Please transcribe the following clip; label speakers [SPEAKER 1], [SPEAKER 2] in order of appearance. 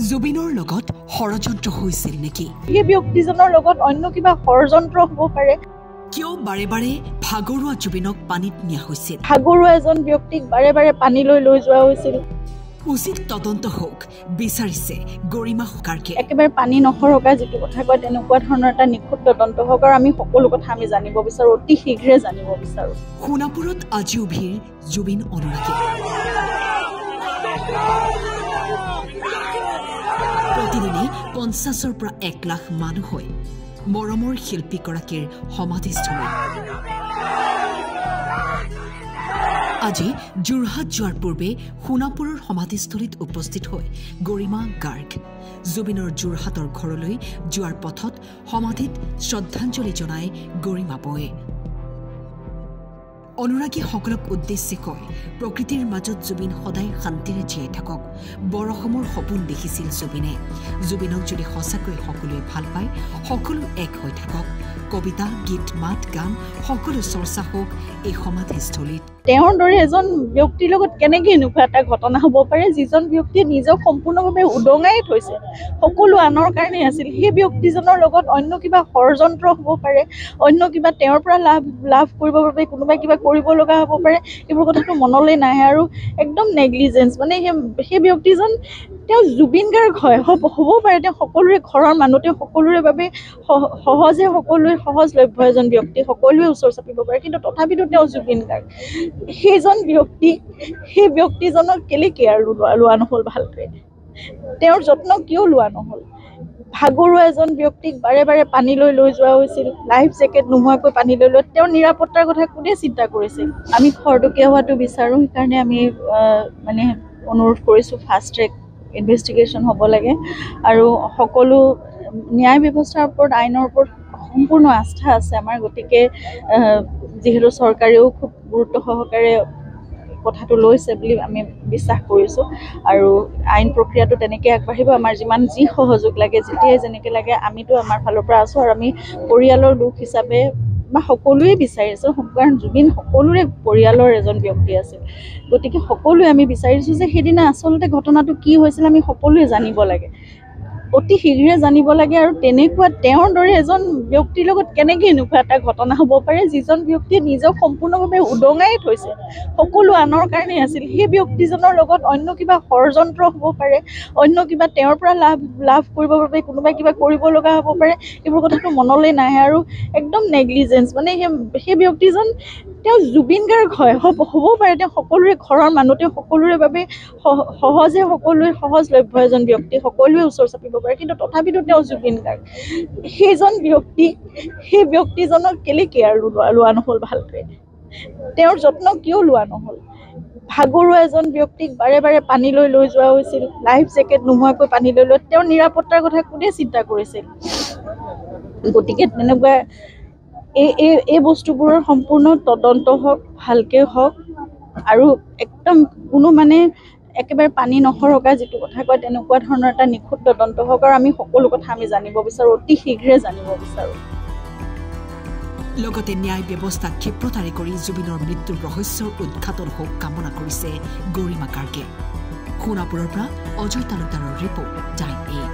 [SPEAKER 1] জুবিনৰ লগত ষড়যন্ত্ৰ হৈছিল নেকি?
[SPEAKER 2] এই ব্যক্তিজনৰ লগত অন্য কিবা ষড়যন্ত্ৰ হ'ব পাৰে।
[SPEAKER 1] কিয় বাৰে বাৰে ভাগৰুৱা জুবিনক পানীত নিয়া হৈছিল?
[SPEAKER 2] ভাগৰুৱা এজন ব্যক্তিক বাৰে বাৰে পানীলৈ লৈ যোৱা হৈছিল।
[SPEAKER 1] উচিত তদন্ত হোক বিচাৰিছে গৰিমা গাৰ্গে।
[SPEAKER 2] একেবাৰে পানী নসৰকা যিটো কথা কয় তেনেকুৱা ধৰণৰ এটা নিখুঁত তদন্ত হোক আৰু আমি সকলো কথা আমি জানিব বিচাৰোঁ, অতি শীঘ্ৰে জানিব বিচাৰোঁ।
[SPEAKER 1] সোণাপুৰত আজিও ভিৰ জুবিন অনুৰাগী। প্ৰতিদিনে ৫০ৰ পৰা ১ লাখ মানুহ হয় মৰমৰ শিল্পীগৰাকীৰ সমাধিস্থলী। আজি যোৰহাট যোৱাৰ পূৰ্বে সোণাপুৰৰ সমাধিস্থলীত উপস্থিত হৈ গৰিমা গাৰ্গ। জুবিনৰ যোৰহাটৰ ঘৰলৈ যোৱাৰ পথত সমাধিত শ্ৰদ্ধাঞ্জলি জনায় গৰিমা বৌয়ে। অনুৰাগীসকলক উদ্দেশ্যে কয়, প্ৰকৃতিৰ মাজত জুবিন সদায় শান্তিৰে জীয়াই থাকক। বৰষমৰ সপোন দেখিছিল জুবিনে। জুবিনক যদি সঁচাকৈ সকলোৱে ভাল পায়, সকলো এক হৈ থাকক। কবিতা, গীত, মাত, গান সকলো চৰ্চা হওক এই সমাধিস্থলীত।
[SPEAKER 2] তেওঁৰ দৰে এজন ব্যক্তিৰ লগত কেনেকৈ এনেকুৱা এটা ঘটনা হ'ব পাৰে, যিজন ব্যক্তিয়ে নিজক সম্পূৰ্ণভাৱে উদঙাই থৈছে, সকলো আনৰ কাৰণে আছিল। সেই ব্যক্তিজনৰ লগত অন্য কিবা ষড়যন্ত্ৰ হ'ব পাৰে, অন্য কিবা তেওঁৰ পৰা লাভ কৰিবৰ বাবে কোনোবাই কিবা কৰিব লগা হ'ব পাৰে, এইবোৰ কথাটো মনলৈ নাহে। আৰু একদম নেগলিজেঞ্চ, মানে সেই ব্যক্তিজন তেওঁ জুবিন গাৰ্গ হয়, হ'ব পাৰে তেওঁ সকলোৰে ঘৰৰ মানুহ, তেওঁ সকলোৰে বাবে সকলোৱে সহজলভ্য এজন ব্যক্তি, সকলোৱে ওচৰ চাপিব পাৰে, কিন্তু তথাপিতো তেওঁ জুবিন গাৰ্গ। সেইজন ব্যক্তি, সেই ব্যক্তিজনক কেলে কেয়াৰ লোৱা নহ'ল ভালকৈ, তেওঁৰ যত্ন কিয় লোৱা নহ'ল? ভাগৰুৱা এজন ব্যক্তিক বাৰে বাৰে পানীলৈ লৈ যোৱা হৈছিল, লাইফ জেকেট নোহোৱাকৈ পানীলৈ লৈ। তেওঁৰ নিৰাপত্তাৰ কথা কোনে চিন্তা কৰিছিল? আমি খৰতকীয়া হোৱাটো বিচাৰোঁ, সেইকাৰণে আমি অনুৰোধ কৰিছোঁ ফাষ্ট ট্ৰেক ইনভেষ্টিগেশ্যন হ'ব লাগে আৰু সকলো ন্যায় ব্যৱস্থাৰ ওপৰত, আইনৰ ওপৰত সম্পূৰ্ণ আস্থা আছে আমাৰ। গতিকে যিহেতু চৰকাৰেও খুব গুৰুত্ব সহকাৰে কথাটো লৈছে বুলি আমি বিশ্বাস কৰিছোঁ আৰু আইন প্ৰক্ৰিয়াটো তেনেকৈ আগবাঢ়িব। আমাৰ যিমান যি সহযোগ লাগে, যেতিয়াই যেনেকৈ লাগে, আমিতো আমাৰ ফালৰ পৰা আছোঁ আৰু আমি পৰিয়ালৰ লোক হিচাপে বা সকলোৱে বিচাৰিছোঁ, কাৰণ জুবিন সকলোৰে পৰিয়ালৰ এজন ব্যক্তি আছিল। গতিকে সকলোৱে আমি বিচাৰিছোঁ যে সেইদিনা আচলতে ঘটনাটো কি হৈছিল আমি সকলোৱে জানিব লাগে, অতি শীঘ্ৰে জানিব লাগে। আৰু তেনেকুৱা তেওঁৰ দৰে এজন ব্যক্তিৰ লগত কেনেকৈ এনেকুৱা এটা ঘটনা হ'ব পাৰে, যিজন ব্যক্তিয়ে নিজক সম্পূৰ্ণভাৱে উদঙাই থৈছে, সকলো আনৰ কাৰণে আছিল। সেই ব্যক্তিজনৰ লগত অন্য কিবা ষড়যন্ত্ৰ হ'ব পাৰে, অন্য কিবা তেওঁৰ পৰা লাভ কৰিবৰ বাবে কোনোবাই কিবা কৰিব লগা হ'ব পাৰে, এইবোৰ কথাটো মনলৈ নাহে। আৰু একদম নেগলিজেঞ্চ, মানে সেই ব্যক্তিজন তেওঁ জুবিন গাৰ্গ হয়, হ'ব পাৰে তেওঁ সকলোৰে ঘৰৰ মানুহ, তেওঁ সকলোৰে বাবে সকলোৱে সহজলভ্য এজন ব্যক্তি, সকলোৱে ওচৰ চাপিব পাৰে, কিন্তু তথাপিতো তেওঁ জুবিন গাৰ্গ। সেইজন ব্যক্তি, সেই ব্যক্তিজনক কেলে কেয়াৰ লোৱা নহ'ল ভালকৈ, তেওঁৰ যত্ন কিয় লোৱা নহ'ল? ভাগৰুৱা এজন ব্যক্তিক বাৰে বাৰে পানীলৈ লৈ যোৱা হৈছিল, লাইফ জেকেট নোহোৱাকৈ পানীলৈ লৈ। তেওঁৰ নিৰাপত্তাৰ কথা কোনে চিন্তা কৰিছিল? গতিকে তেনেকুৱা এই বস্তুবোৰৰ সম্পূৰ্ণ তদন্ত হওক, ভালকৈ হওক আৰু একদম কোনো একেবাৰে পানী নসৰকা যিটো কথা কয় তেনেকুৱা ধৰণৰ এটা নিখুঁত তদন্ত হওক আৰু আমি সকলো কথা আমি জানিব বিচাৰোঁ, অতি শীঘ্ৰে জানিব বিচাৰোঁ।
[SPEAKER 1] লগতে ন্যায় ব্যৱস্থা ক্ষিপ্ৰতাৰে কৰি জুবিনৰ মৃত্যুৰ ৰহস্যৰ উদঘাটন হওক কামনা কৰিছে গৰিমা গাৰ্গে। সোণাপুৰৰ পৰা অজয় তালুকদাৰৰ ৰিপৰ্ট, টাইম 8।